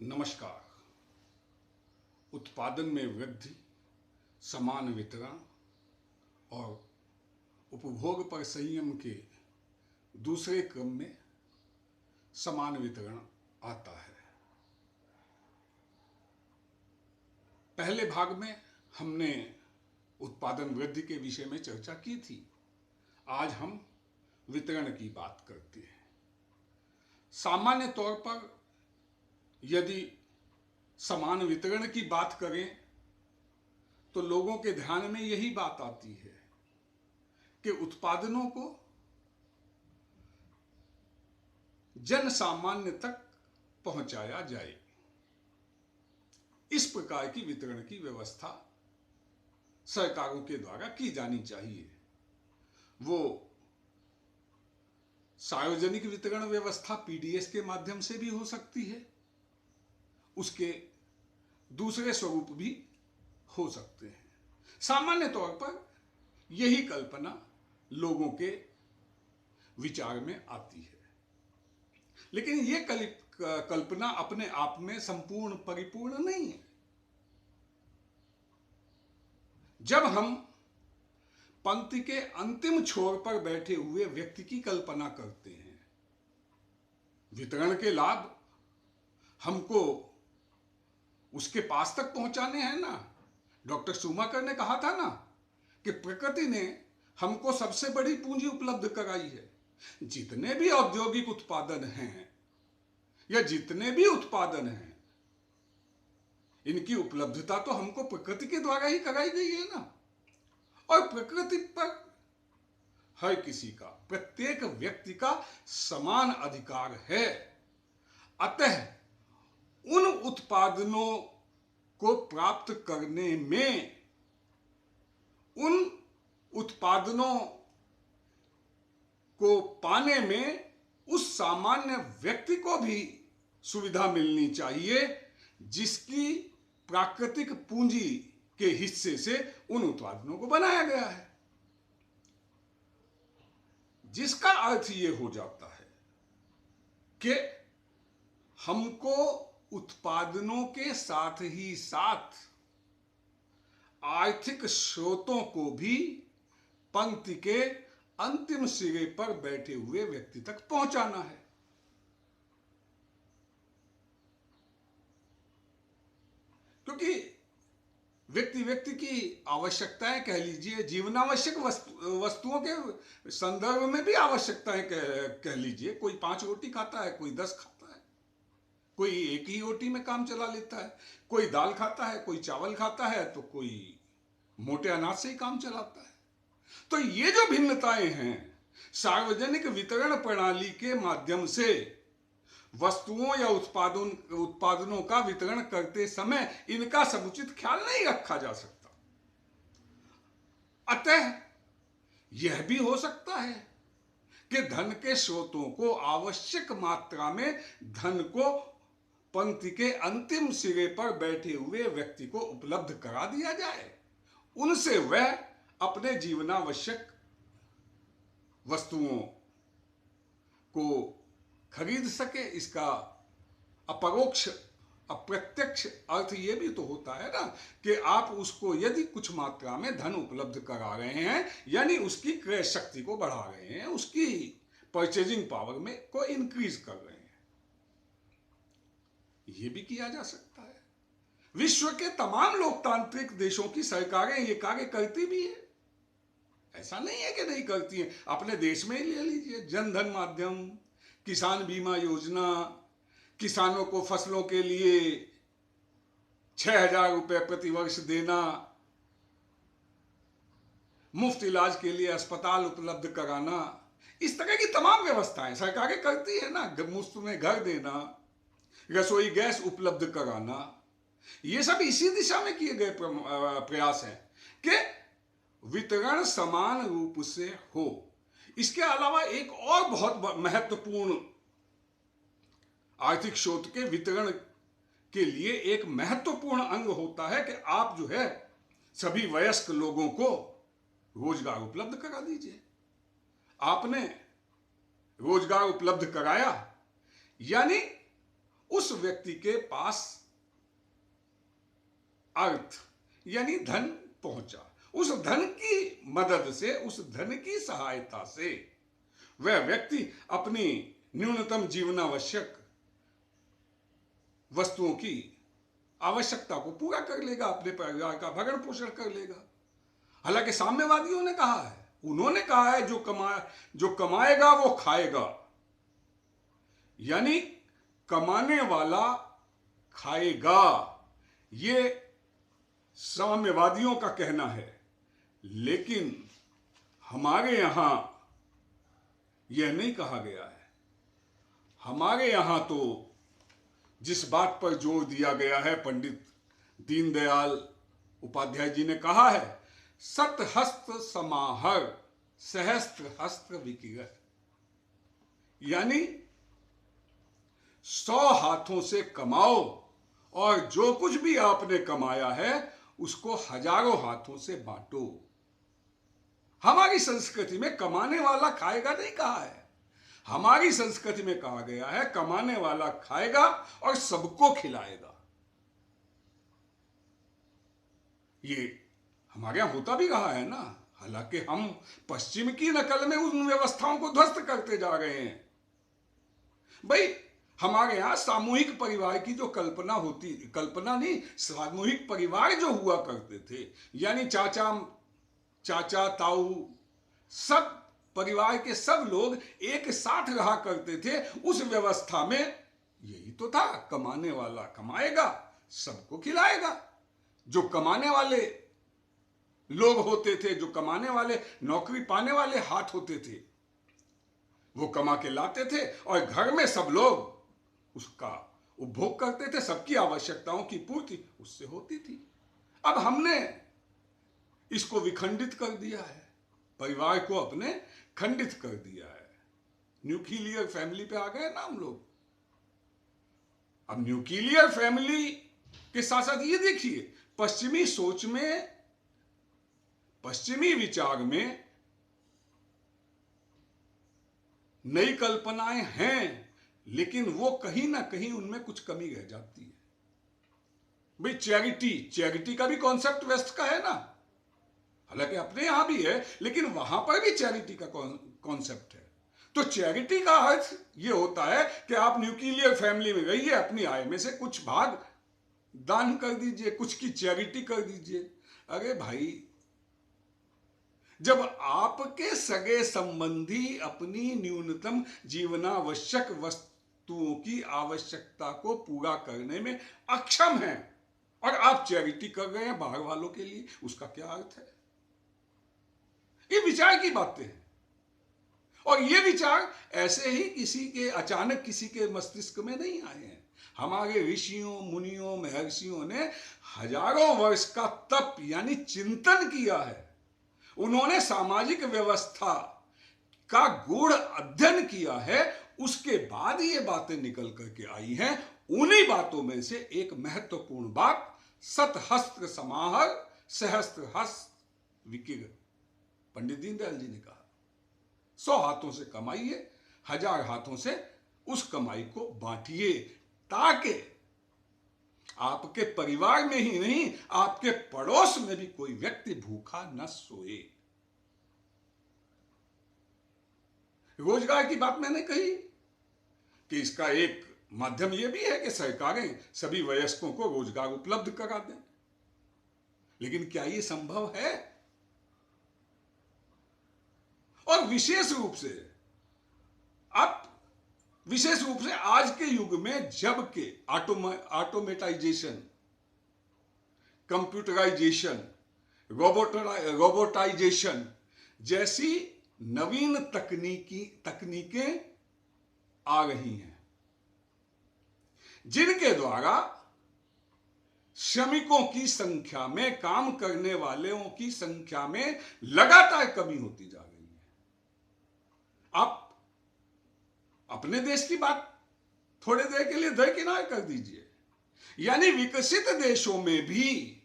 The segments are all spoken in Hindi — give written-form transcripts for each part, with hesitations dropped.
नमस्कार। उत्पादन में वृद्धि, समान वितरण और उपभोग पर संयम के दूसरे क्रम में समान वितरण आता है। पहले भाग में हमने उत्पादन वृद्धि के विषय में चर्चा की थी। आज हम वितरण की बात करते हैं। सामान्य तौर पर यदि समान वितरण की बात करें तो लोगों के ध्यान में यही बात आती है कि उत्पादनों को जन सामान्य तक पहुंचाया जाए। इस प्रकार की वितरण की व्यवस्था सरकारों के द्वारा की जानी चाहिए। वो सार्वजनिक वितरण व्यवस्था पीडीएस के माध्यम से भी हो सकती है, उसके दूसरे स्वरूप भी हो सकते हैं। सामान्य तौर पर यही कल्पना लोगों के विचार में आती है, लेकिन यह कल्पना अपने आप में संपूर्ण परिपूर्ण नहीं है। जब हम पंक्ति के अंतिम छोर पर बैठे हुए व्यक्ति की कल्पना करते हैं, वितरण के लाभ हमको उसके पास तक पहुंचाने हैं ना। डॉक्टर शूमाकर ने कहा था ना कि प्रकृति ने हमको सबसे बड़ी पूंजी उपलब्ध कराई है। जितने भी औद्योगिक उत्पादन हैं या जितने भी उत्पादन हैं, इनकी उपलब्धता तो हमको प्रकृति के द्वारा ही कराई गई है ना। और प्रकृति पर हर किसी का, प्रत्येक व्यक्ति का समान अधिकार है। अतः उन उत्पादनों को प्राप्त करने में, उन उत्पादनों को पाने में उस सामान्य व्यक्ति को भी सुविधा मिलनी चाहिए जिसकी प्राकृतिक पूंजी के हिस्से से उन उत्पादनों को बनाया गया है। जिसका अर्थ ये हो जाता है कि हमको उत्पादनों के साथ ही साथ आर्थिक स्रोतों को भी पंक्ति के अंतिम सिरे पर बैठे हुए व्यक्ति तक पहुंचाना है। क्योंकि व्यक्ति की आवश्यकताएं, कह लीजिए जीवनावश्यक वस्तुओं के संदर्भ में भी आवश्यकताएं कह लीजिए। कोई 5 रोटी खाता है, कोई 10 खाता है, कोई एक ही रोटी में काम चला लेता है, कोई दाल खाता है, कोई चावल खाता है, तो कोई मोटे अनाज से ही काम चलाता है। तो ये जो भिन्नताएं हैं, सार्वजनिक वितरण प्रणाली के माध्यम से वस्तुओं या उत्पादनों का वितरण करते समय इनका समुचित ख्याल नहीं रखा जा सकता। अतः यह भी हो सकता है कि धन के स्रोतों को आवश्यक मात्रा में धन को पंक्ति के अंतिम सिरे पर बैठे हुए व्यक्ति को उपलब्ध करा दिया जाए, उनसे वह अपने जीवनावश्यक वस्तुओं को खरीद सके। इसका अपरोक्ष अप्रत्यक्ष अर्थ ये भी तो होता है ना कि आप उसको यदि कुछ मात्रा में धन उपलब्ध करा रहे हैं, यानी उसकी क्रय शक्ति को बढ़ा रहे हैं, उसकी परचेजिंग पावर में को इंक्रीज कर रहे हैं, ये भी किया जा सकता है। विश्व के तमाम लोकतांत्रिक देशों की सरकारें ये कार्य करती भी है, ऐसा नहीं है कि नहीं करती है। अपने देश में ही ले लीजिए, जनधन माध्यम, किसान बीमा योजना, किसानों को फसलों के लिए 6,000 रुपए प्रति वर्ष देना, मुफ्त इलाज के लिए अस्पताल उपलब्ध कराना, इस तरह की तमाम व्यवस्थाएं सरकारें करती है ना। मुफ्त में घर देना, रसोई गैस उपलब्ध कराना, ये सब इसी दिशा में किए गए प्रयास हैं कि वितरण समान रूप से हो। इसके अलावा एक और बहुत महत्वपूर्ण आर्थिक स्रोत के वितरण के लिए एक महत्वपूर्ण अंग होता है कि आप जो है सभी वयस्क लोगों को रोजगार उपलब्ध करा दीजिए। आपने रोजगार उपलब्ध कराया, यानी उस व्यक्ति के पास अर्थ यानी धन पहुंचा। उस धन की मदद से, उस धन की सहायता से वह व्यक्ति अपनी न्यूनतम जीवनावश्यक वस्तुओं की आवश्यकता को पूरा कर लेगा, अपने परिवार का भरण पोषण कर लेगा। हालांकि साम्यवादियों ने कहा है, उन्होंने कहा है जो कमाएगा वो खाएगा, यानी कमाने वाला खाएगा, ये साम्यवादियों का कहना है। लेकिन हमारे यहां यह नहीं कहा गया है। हमारे यहां तो जिस बात पर जोर दिया गया है, पंडित दीनदयाल उपाध्याय जी ने कहा है, सतहस्त समाहर सहस्त्र हस्त विकिरह, यानी 100 हाथों से कमाओ और जो कुछ भी आपने कमाया है उसको हजारों हाथों से बांटो। हमारी संस्कृति में कमाने वाला खाएगा नहीं कहा है। हमारी संस्कृति में कहा गया है कमाने वाला खाएगा और सबको खिलाएगा। ये हमारे यहां होता भी रहा है ना। हालांकि हम पश्चिम की नकल में उन व्यवस्थाओं को ध्वस्त करते जा रहे हैं। भाई हमारे यहां सामूहिक परिवार की जो कल्पना नहीं, सामूहिक परिवार जो हुआ करते थे, यानी चाचा ताऊ, सब परिवार के सब लोग एक साथ रहा करते थे। उस व्यवस्था में यही तो था, कमाने वाला कमाएगा, सबको खिलाएगा। जो कमाने वाले लोग होते थे, जो कमाने वाले नौकरी पाने वाले हाथ होते थे, वो कमा के लाते थे और घर में सब लोग उसका उपभोग करते थे। सबकी आवश्यकताओं की पूर्ति उससे होती थी। अब हमने इसको विखंडित कर दिया है, परिवार को अपने खंडित कर दिया है। न्यूक्लियर फैमिली पे आ गए ना हम लोग। अब न्यूक्लियर फैमिली के साथ साथ ये देखिए, पश्चिमी सोच में, पश्चिमी विचार में नई कल्पनाएं हैं, लेकिन वो कहीं ना कहीं उनमें कुछ कमी रह जाती है। भाई चैरिटी का भी कॉन्सेप्ट वेस्ट का है ना, हालांकि अपने यहां भी है, लेकिन वहां पर भी चैरिटी का कॉन्सेप्ट है। तो चैरिटी का अर्थ ये होता है कि आप न्यूक्लियर फैमिली में रहिए, अपनी आय में से कुछ भाग दान कर दीजिए, कुछ की चैरिटी कर दीजिए। अरे भाई, जब आपके सगे संबंधी अपनी न्यूनतम जीवनावश्यक वस्तुओं की आवश्यकता को पूरा करने में अक्षम हैं और आप चैरिटी कर रहे हैं बाहर वालों के लिए, उसका क्या अर्थ है? ये विचार की बातें हैं। और ये विचार ऐसे ही अचानक किसी के मस्तिष्क में नहीं आए हैं। हमारे ऋषियों, मुनियों, महर्षियों ने हजारों वर्ष का तप यानी चिंतन किया है। उन्होंने सामाजिक व्यवस्था का गूढ़ अध्ययन किया है, उसके बाद ये बातें निकल करके आई हैं। उन्हीं बातों में से एक महत्वपूर्ण बात, सतहस्त्र समाहर सहस्त्र हस्त विकिर, पंडित दीनदयाल जी ने कहा, 100 हाथों से कमाइए, 1000 हाथों से उस कमाई को बांटिए, ताकि आपके परिवार में ही नहीं, आपके पड़ोस में भी कोई व्यक्ति भूखा न सोए। रोजगार की बात मैंने कही कि इसका एक माध्यम यह भी है कि सरकारें सभी वयस्कों को रोजगार उपलब्ध करा दें। लेकिन क्या यह संभव है? और विशेष रूप से आज के युग में, जबकि ऑटोमेटाइजेशन, कंप्यूटराइजेशन, रोबोटाइजेशन जैसी नवीन तकनीकें आ रही हैं, जिनके द्वारा श्रमिकों की संख्या में, काम करने वालों की संख्या में लगातार कमी होती जा रही है। आप अपने देश की बात थोड़े देर के लिए दरकिनार कर दीजिए, यानी विकसित देशों में भी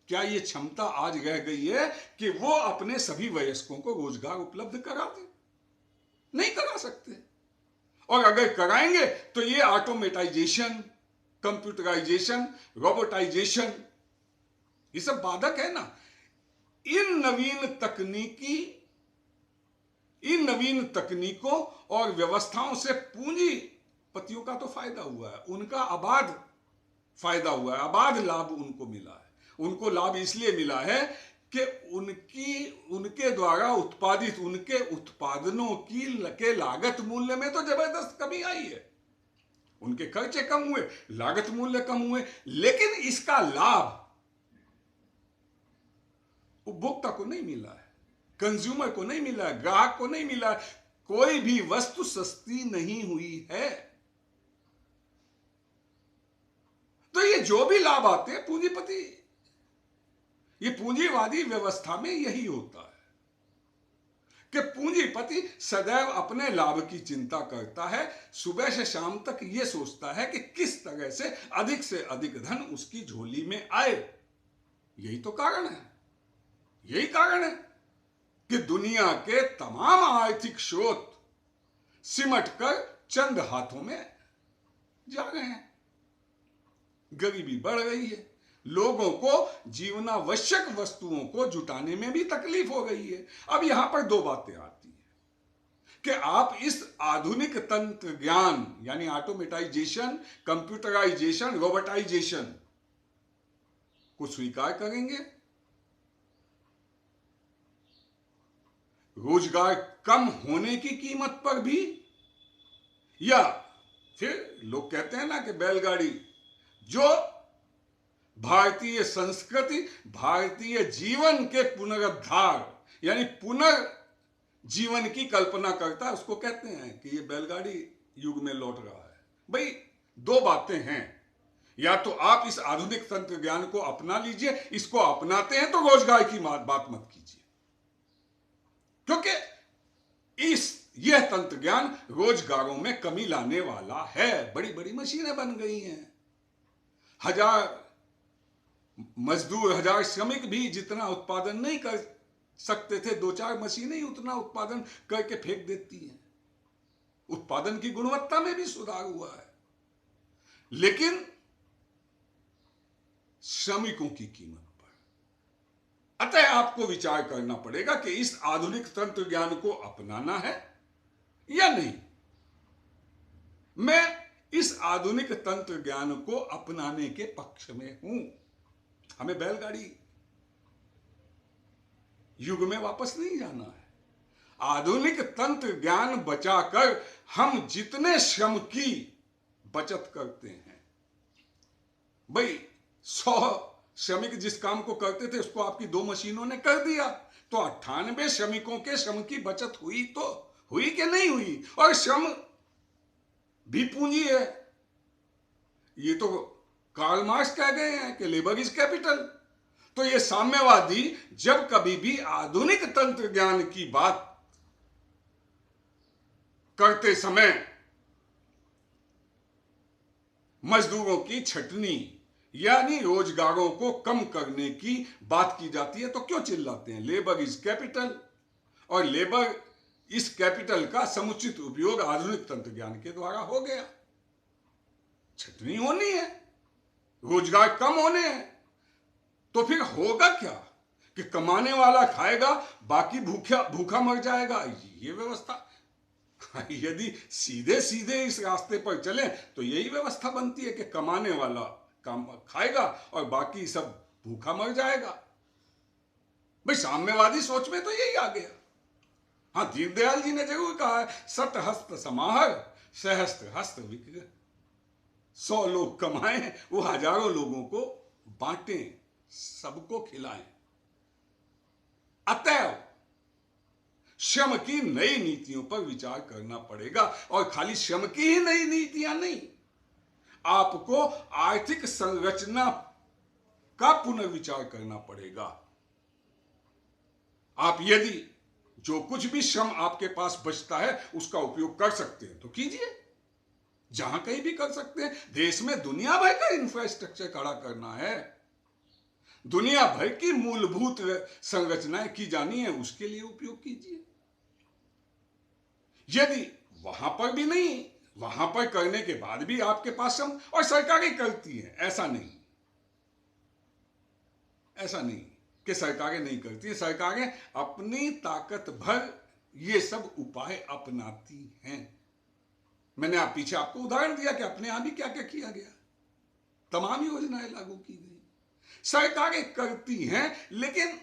क्या यह क्षमता आज रह गई है कि वो अपने सभी वयस्कों को रोजगार उपलब्ध करा दें? नहीं करा सकते। और अगर कराएंगे तो ये ऑटोमेटाइजेशन, कंप्यूटराइजेशन, रोबोटाइजेशन, ये सब बाधक है ना। इन नवीन तकनीकों और व्यवस्थाओं से पूंजीपतियों का तो फायदा हुआ है, उनका अबाध फायदा हुआ है, अबाध लाभ उनको मिला है। उनको लाभ इसलिए मिला है कि उनके द्वारा उत्पादित उनके उत्पादनों के लागत मूल्य में तो जबरदस्त कमी आई है। उनके खर्चे कम हुए, लागत मूल्य कम हुए, लेकिन इसका लाभ उपभोक्ता को नहीं मिला है, कंज्यूमर को नहीं मिला है, ग्राहक को नहीं मिला है। कोई भी वस्तु सस्ती नहीं हुई है। तो ये जो भी लाभ आते हैं पूंजीपति, ये पूंजीवादी व्यवस्था में यही होता है कि पूंजीपति सदैव अपने लाभ की चिंता करता है, सुबह से शाम तक ये सोचता है कि किस तरह से अधिक धन उसकी झोली में आए। यही तो कारण है, यही कारण है कि दुनिया के तमाम आर्थिक स्रोत सिमटकर चंद हाथों में जा रहे हैं। गरीबी बढ़ रही है, लोगों को जीवनावश्यक वस्तुओं को जुटाने में भी तकलीफ हो रही है। अब यहां पर दो बातें आती हैं कि आप इस आधुनिक तंत्र ज्ञान यानी ऑटोमेटाइजेशन, कंप्यूटराइजेशन, रोबोटाइजेशन को स्वीकार करेंगे, रोजगार कम होने की कीमत पर भी, या फिर लोग कहते हैं ना कि बैलगाड़ी, जो भारतीय संस्कृति, भारतीय जीवन के पुनरुद्धार यानी पुनर्जीवन की कल्पना करता है, उसको कहते हैं कि ये बैलगाड़ी युग में लौट रहा है। भाई दो बातें हैं, या तो आप इस आधुनिक तंत्र ज्ञान को अपना लीजिए, इसको अपनाते हैं तो रोजगार की बात मत कीजिए, क्योंकि यह तंत्र ज्ञान रोजगारों में कमी लाने वाला है। बड़ी बड़ी मशीनें बन गई हैं, 1000 मजदूर, 1000 श्रमिक भी जितना उत्पादन नहीं कर सकते थे, 2-4 मशीनें ही उतना उत्पादन करके फेंक देती हैं। उत्पादन की गुणवत्ता में भी सुधार हुआ है, लेकिन श्रमिकों की कीमत पर। अतः आपको विचार करना पड़ेगा कि इस आधुनिक तंत्र ज्ञान को अपनाना है या नहीं। मैं इस आधुनिक तंत्र ज्ञान को अपनाने के पक्ष में हूं। हमें बैलगाड़ी युग में वापस नहीं जाना है। आधुनिक तंत्र ज्ञान बचाकर हम जितने श्रम की बचत करते हैं, भाई 100 श्रमिक जिस काम को करते थे उसको आपकी 2 मशीनों ने कर दिया, तो 98 श्रमिकों के श्रम की बचत हुई तो हुई कि नहीं हुई। और श्रम भी पूंजी है। ये तो कार्ल मार्क्स कह गए हैं कि लेबर इज कैपिटल। तो ये साम्यवादी जब कभी भी आधुनिक तंत्र ज्ञान की बात करते समय मजदूरों की छटनी यानी रोजगारों को कम करने की बात की जाती है तो क्यों चिल्लाते हैं? लेबर इज कैपिटल, और लेबर इस कैपिटल का समुचित उपयोग आधुनिक तंत्र ज्ञान के द्वारा हो गया। छटनी होनी है, रोजगार कम होने हैं, तो फिर होगा क्या कि कमाने वाला खाएगा, बाकी भूखा मर जाएगा। ये व्यवस्था, यदि सीधे सीधे इस रास्ते पर चले तो यही व्यवस्था बनती है कि कमाने वाला काम खाएगा और बाकी सब भूखा मर जाएगा। भाई साम्यवादी सोच में तो यही आ गया। हाँ, दीनदयाल जी ने जरूर कहा है, सत हस्त समाहर सहस्त्र हस्त विक्रय। 100 लोग कमाएं, वो हजारों लोगों को बांटें, सबको खिलाएं। अतएव श्रम की नई नीतियों पर विचार करना पड़ेगा, और खाली श्रम की ही नई नीतियां नहीं, आपको आर्थिक संरचना का पुनर्विचार करना पड़ेगा। आप यदि जो कुछ भी श्रम आपके पास बचता है उसका उपयोग कर सकते हैं तो कीजिए, जहां कहीं भी कर सकते हैं। देश में दुनिया भर का इंफ्रास्ट्रक्चर खड़ा करना है, दुनिया भर की मूलभूत संरचनाएं की जानी है, उसके लिए उपयोग कीजिए। यदि वहां पर भी नहीं वहां पर करने के बाद भी आपके पास और सरकारें करती हैं, ऐसा नहीं, ऐसा नहीं कि सरकारें नहीं करती हैं। सरकारें अपनी ताकत भर ये सब उपाय अपनाती हैं। मैंने पीछे आपको उदाहरण दिया कि अपने यहां भी क्या क्या किया गया, तमाम योजनाएं लागू की गई। सरकारें करती हैं, लेकिन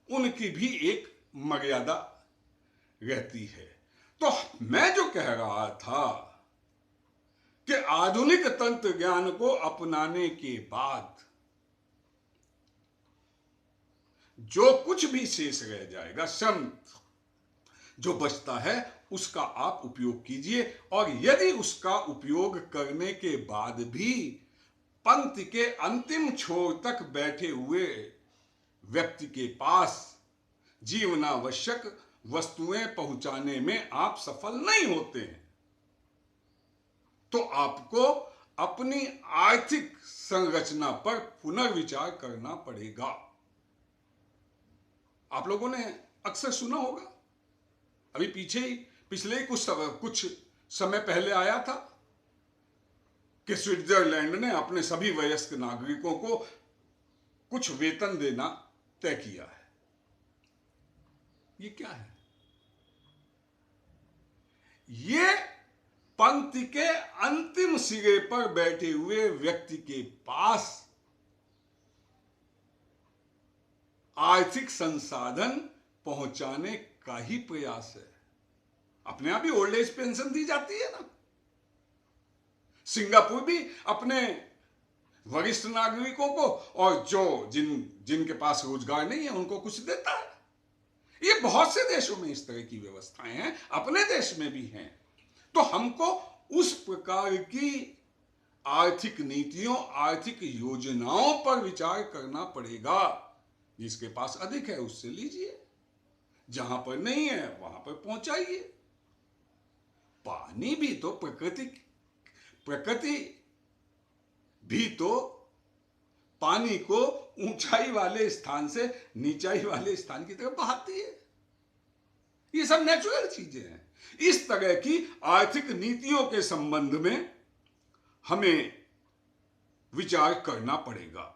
उनकी भी एक मर्यादा रहती है। तो मैं जो कह रहा था कि आधुनिक तंत्र ज्ञान को अपनाने के बाद जो कुछ भी शेष रह जाएगा, श्रम जो बचता है, उसका आप उपयोग कीजिए। और यदि उसका उपयोग करने के बाद भी पंक्ति के अंतिम छोर तक बैठे हुए व्यक्ति के पास जीवनावश्यक वस्तुएं पहुंचाने में आप सफल नहीं होते हैं, तो आपको अपनी आर्थिक संरचना पर पुनर्विचार करना पड़ेगा। आप लोगों ने अक्सर सुना होगा, अभी पिछले ही कुछ समय पहले आया था कि स्विट्जरलैंड ने अपने सभी वयस्क नागरिकों को कुछ वेतन देना तय किया है। ये क्या है? ये पंक्ति के अंतिम सिरे पर बैठे हुए व्यक्ति के पास आर्थिक संसाधन पहुंचाने का ही प्रयास है। अपने आप ही ओल्ड एज पेंशन दी जाती है ना। सिंगापुर भी अपने वरिष्ठ नागरिकों को और जिनके पास रोजगार नहीं है उनको कुछ देता है। ये बहुत से देशों में इस तरह की व्यवस्थाएं हैं, अपने देश में भी हैं। तो हमको उस प्रकार की आर्थिक नीतियों, आर्थिक योजनाओं पर विचार करना पड़ेगा। जिसके पास अधिक है उससे लीजिए, जहां पर नहीं है वहां पर पहुंचाइए। पानी भी तो प्रकृति भी तो पानी को ऊंचाई वाले स्थान से नीचाई वाले स्थान की तरफ बहाती है। ये सब नेचुरल चीजें हैं। इस तरह की आर्थिक नीतियों के संबंध में हमें विचार करना पड़ेगा।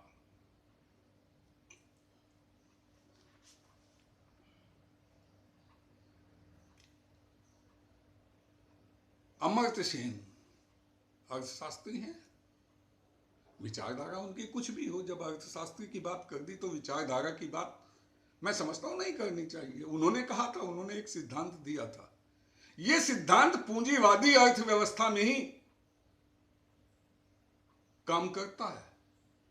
अमर्त्य सेन अर्थशास्त्री हैं। विचारधारा उनकी कुछ भी हो, जब अर्थशास्त्री की बात कर दी तो विचारधारा की बात मैं समझता हूं नहीं करनी चाहिए। उन्होंने कहा था, उन्होंने एक सिद्धांत दिया था। यह सिद्धांत पूंजीवादी अर्थव्यवस्था में ही काम करता है,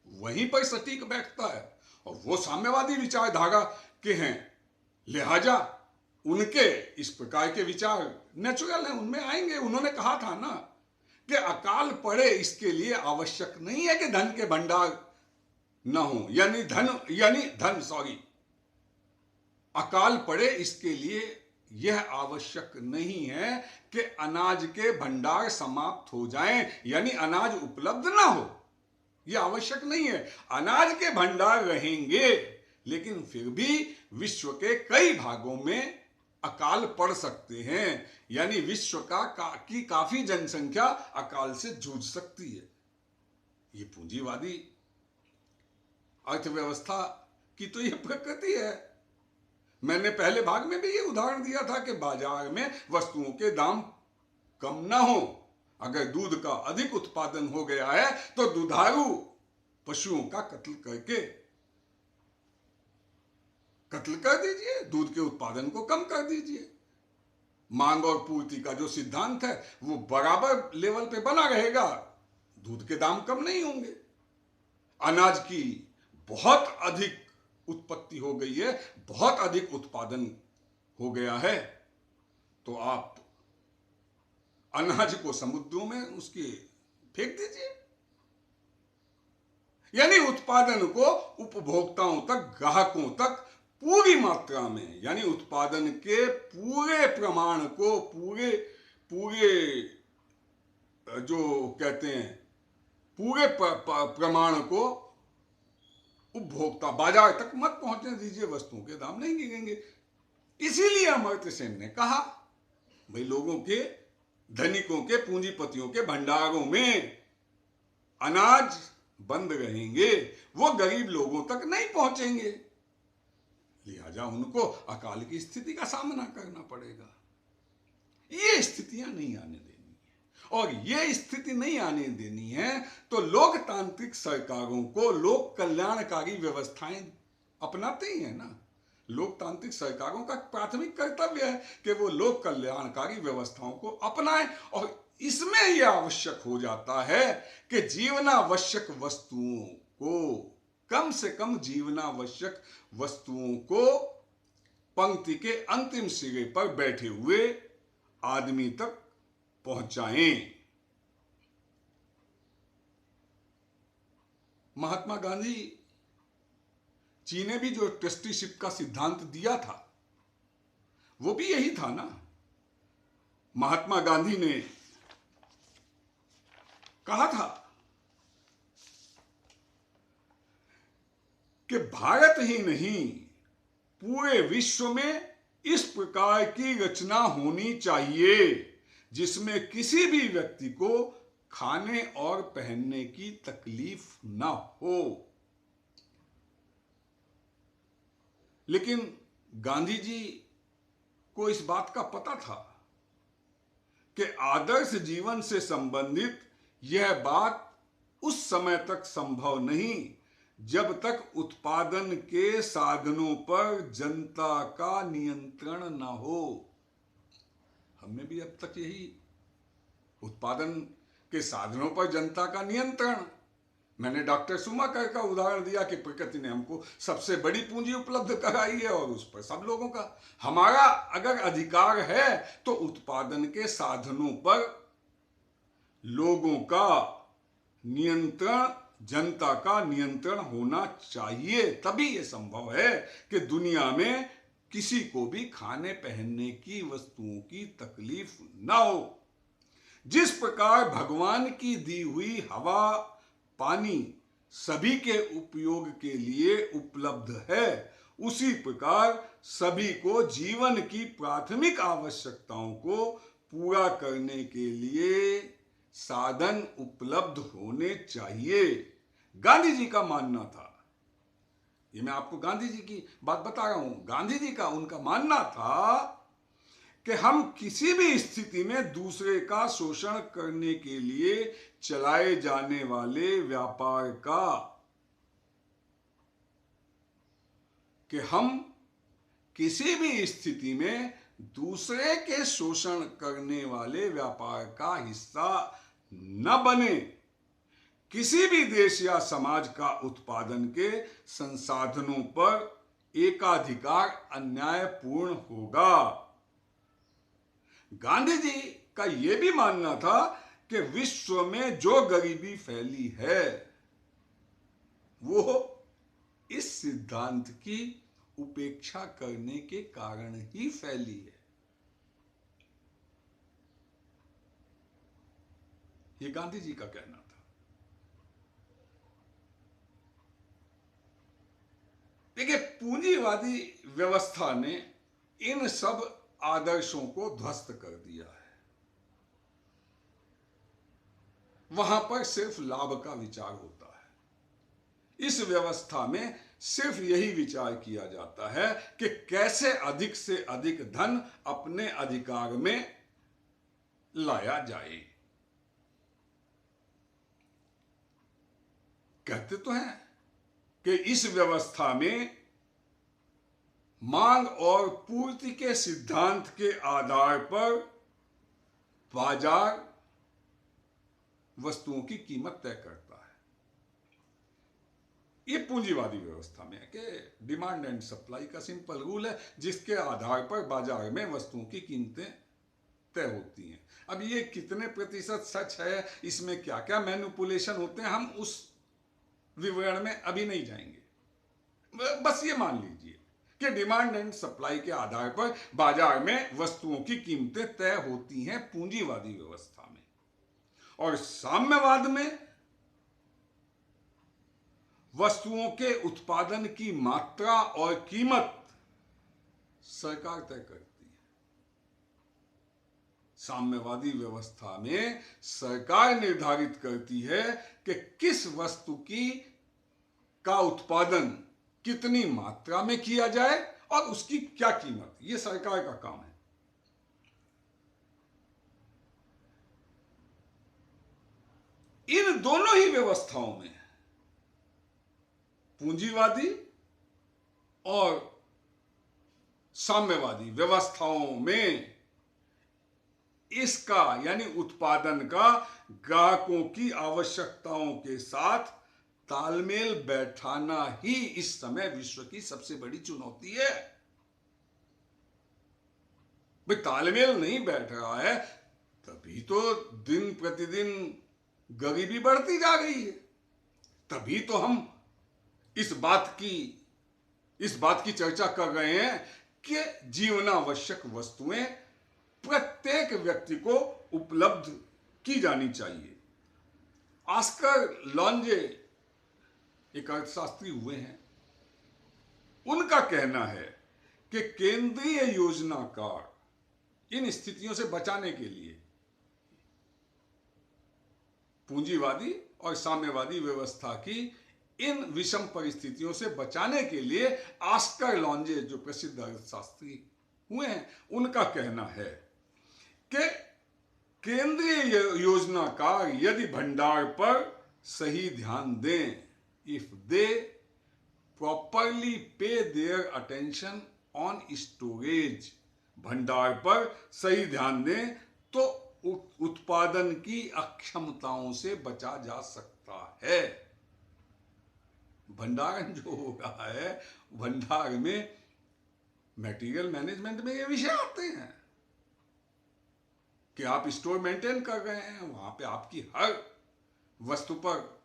वहीं पर सटीक बैठता है, और वो साम्यवादी विचारधारा के हैं, लिहाजा उनके इस प्रकार के विचार नेचुरल हैं, उनमें आएंगे। उन्होंने कहा था ना कि अकाल पड़े इसके लिए आवश्यक नहीं है कि धन के भंडार न हो, अकाल पड़े इसके लिए यह आवश्यक नहीं है कि अनाज के भंडार समाप्त हो जाएं, यानी अनाज उपलब्ध ना हो। यह आवश्यक नहीं है। अनाज के भंडार रहेंगे, लेकिन फिर भी विश्व के कई भागों में अकाल पड़ सकते हैं, यानी विश्व की काफी जनसंख्या अकाल से जूझ सकती है। ये पूंजीवादी अर्थव्यवस्था की तो यह प्रकृति है। मैंने पहले भाग में भी ये उदाहरण दिया था कि बाजार में वस्तुओं के दाम कम ना हो। अगर दूध का अधिक उत्पादन हो गया है तो दुधारू पशुओं का कत्ल कर दीजिए, दूध के उत्पादन को कम कर दीजिए। मांग और पूर्ति का जो सिद्धांत है वो बराबर लेवल पे बना रहेगा, दूध के दाम कम नहीं होंगे। अनाज की बहुत अधिक उत्पत्ति हो गई है, बहुत अधिक उत्पादन हो गया है, तो आप अनाज को समुद्रों में उसके फेंक दीजिए। यानी उत्पादन को उपभोक्ताओं तक, ग्राहकों तक पूरी मात्रा में, यानी उत्पादन के पूरे प्रमाण को, पूरे जो कहते हैं पूरे प्रमाण को उपभोक्ता बाजार तक मत पहुंचने दीजिए, वस्तुओं के दाम नहीं गिरेंगे। इसीलिए अमर्त्य सेन ने कहा भाई लोगों के धनिकों के, पूंजीपतियों के भंडारों में अनाज बंद रहेंगे, वो गरीब लोगों तक नहीं पहुंचेंगे, लिहाजा उनको अकाल की स्थिति का सामना करना पड़ेगा। ये स्थितियां नहीं आने देनी है, और ये स्थिति नहीं आने देनी है तो लोकतांत्रिक सरकारों को लोक कल्याणकारी व्यवस्थाएं अपनाते ही है ना। लोकतांत्रिक सरकारों का प्राथमिक कर्तव्य है कि वो लोक कल्याणकारी व्यवस्थाओं को अपनाएं, और इसमें यह आवश्यक हो जाता है कि जीवनावश्यक वस्तुओं को, कम से कम जीवनावश्यक वस्तुओं को पंक्ति के अंतिम सिरे पर बैठे हुए आदमी तक पहुंचाएं। महात्मा गांधी जी ने भी जो ट्रस्टीशिप का सिद्धांत दिया था वो भी यही था ना। महात्मा गांधी ने कहा था कि भारत ही नहीं, पूरे विश्व में इस प्रकार की रचना होनी चाहिए जिसमें किसी भी व्यक्ति को खाने और पहनने की तकलीफ ना हो। लेकिन गांधी जी को इस बात का पता था कि आदर्श जीवन से संबंधित यह बात उस समय तक संभव नहीं जब तक उत्पादन के साधनों पर जनता का नियंत्रण न हो। हमने भी अब तक यही, उत्पादन के साधनों पर जनता का नियंत्रण। मैंने डॉक्टर शुमाकर का उदाहरण दिया कि प्रकृति ने हमको सबसे बड़ी पूंजी उपलब्ध कराई है और उस पर सब लोगों का, हमारा अगर अधिकार है तो उत्पादन के साधनों पर लोगों का नियंत्रण, जनता का नियंत्रण होना चाहिए। तभी यह संभव है कि दुनिया में किसी को भी खाने पहनने की वस्तुओं की तकलीफ ना हो। जिस प्रकार भगवान की दी हुई हवा, पानी सभी के उपयोग के लिए उपलब्ध है, उसी प्रकार सभी को जीवन की प्राथमिक आवश्यकताओं को पूरा करने के लिए साधन उपलब्ध होने चाहिए। गांधी जी का मानना था, ये मैं आपको गांधी जी की बात बता रहा हूं, गांधी जी का उनका मानना था कि हम किसी भी स्थिति में दूसरे का शोषण करने के लिए चलाए जाने वाले व्यापार का, कि हम किसी भी स्थिति में दूसरे के शोषण करने वाले व्यापार का हिस्सा न बने। किसी भी देश या समाज का उत्पादन के संसाधनों पर एकाधिकार अन्यायपूर्ण होगा। गांधी जी का यह भी मानना था कि विश्व में जो गरीबी फैली है वो इस सिद्धांत की उपेक्षा करने के कारण ही फैली है। ये गांधी जी का कहना था। देखिए, पूंजीवादी व्यवस्था ने इन सब आदर्शों को ध्वस्त कर दिया है। वहां पर सिर्फ लाभ का विचार होता है। इस व्यवस्था में सिर्फ यही विचार किया जाता है कि कैसे अधिक से अधिक धन अपने अधिकार में लाया जाए। कहते तो हैं कि इस व्यवस्था में मांग और पूर्ति के सिद्धांत के आधार पर बाजार वस्तुओं की कीमत तय करता है। यह पूंजीवादी व्यवस्था में है कि डिमांड एंड सप्लाई का सिंपल रूल है, जिसके आधार पर बाजार में वस्तुओं की कीमतें तय होती हैं। अब ये कितने प्रतिशत सच है, इसमें क्या क्या मैनिपुलेशन होते हैं, हम उस विवरण में अभी नहीं जाएंगे। बस ये मान लीजिए कि डिमांड एंड सप्लाई के आधार पर बाजार में वस्तुओं की कीमतें तय होती हैं पूंजीवादी व्यवस्था में, और साम्यवाद में वस्तुओं के उत्पादन की मात्रा और कीमत सरकार तय करती है। साम्यवादी व्यवस्था में सरकार निर्धारित करती है कि किस वस्तु का उत्पादन कितनी मात्रा में किया जाए और उसकी क्या कीमत, यह सरकार का काम है। इन दोनों ही व्यवस्थाओं में, पूंजीवादी और साम्यवादी व्यवस्थाओं में, इसका यानी उत्पादन का ग्राहकों की आवश्यकताओं के साथ तालमेल बैठाना ही इस समय विश्व की सबसे बड़ी चुनौती है। भाई तालमेल नहीं बैठ रहा है, तभी तो दिन प्रतिदिन गरीबी बढ़ती जा रही है। तभी तो हम इस बात की चर्चा कर रहे हैं कि जीवनावश्यक वस्तुएं प्रत्येक व्यक्ति को उपलब्ध की जानी चाहिए। ऑस्कर लॉन्जे एक अर्थशास्त्री हुए हैं। उनका कहना है कि केंद्रीय योजनाकार इन स्थितियों से बचाने के लिए, पूंजीवादी और साम्यवादी व्यवस्था की इन विषम परिस्थितियों से बचाने के लिए ऑस्कर लॉन्जे जो प्रसिद्ध अर्थशास्त्री हुए हैं, उनका कहना है कि केंद्रीय योजनाकार यदि भंडार पर सही ध्यान दें, इफ दे प्रॉपरली पे देयर अटेंशन ऑन स्टोरेज, भंडार पर सही ध्यान दें तो उत्पादन की अक्षमताओं से बचा जा सकता है। भंडारण जो हो रहा है, भंडार में मटेरियल मैनेजमेंट में ये विषय आते हैं कि आप स्टोर मेंटेन कर रहे हैं, वहां पे आपकी हर वस्तु पर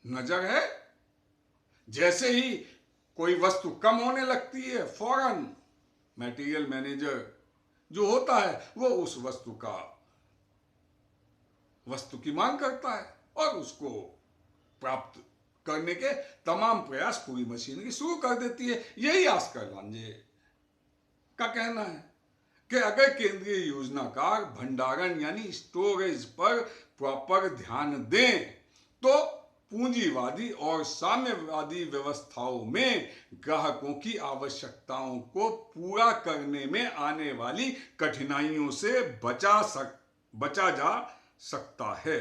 नजर है। जैसे ही कोई वस्तु कम होने लगती है, फौरन मटेरियल मैनेजर जो होता है वो उस वस्तु की मांग करता है और उसको प्राप्त करने के तमाम प्रयास पूरी मशीनरी शुरू कर देती है। यही ऑस्कर लॉन्जे का कहना है कि अगर केंद्रीय योजनाकार भंडारण यानी स्टोरेज पर प्रॉपर ध्यान दें तो पूंजीवादी और साम्यवादी व्यवस्थाओं में ग्राहकों की आवश्यकताओं को पूरा करने में आने वाली कठिनाइयों से बचा जा सकता है।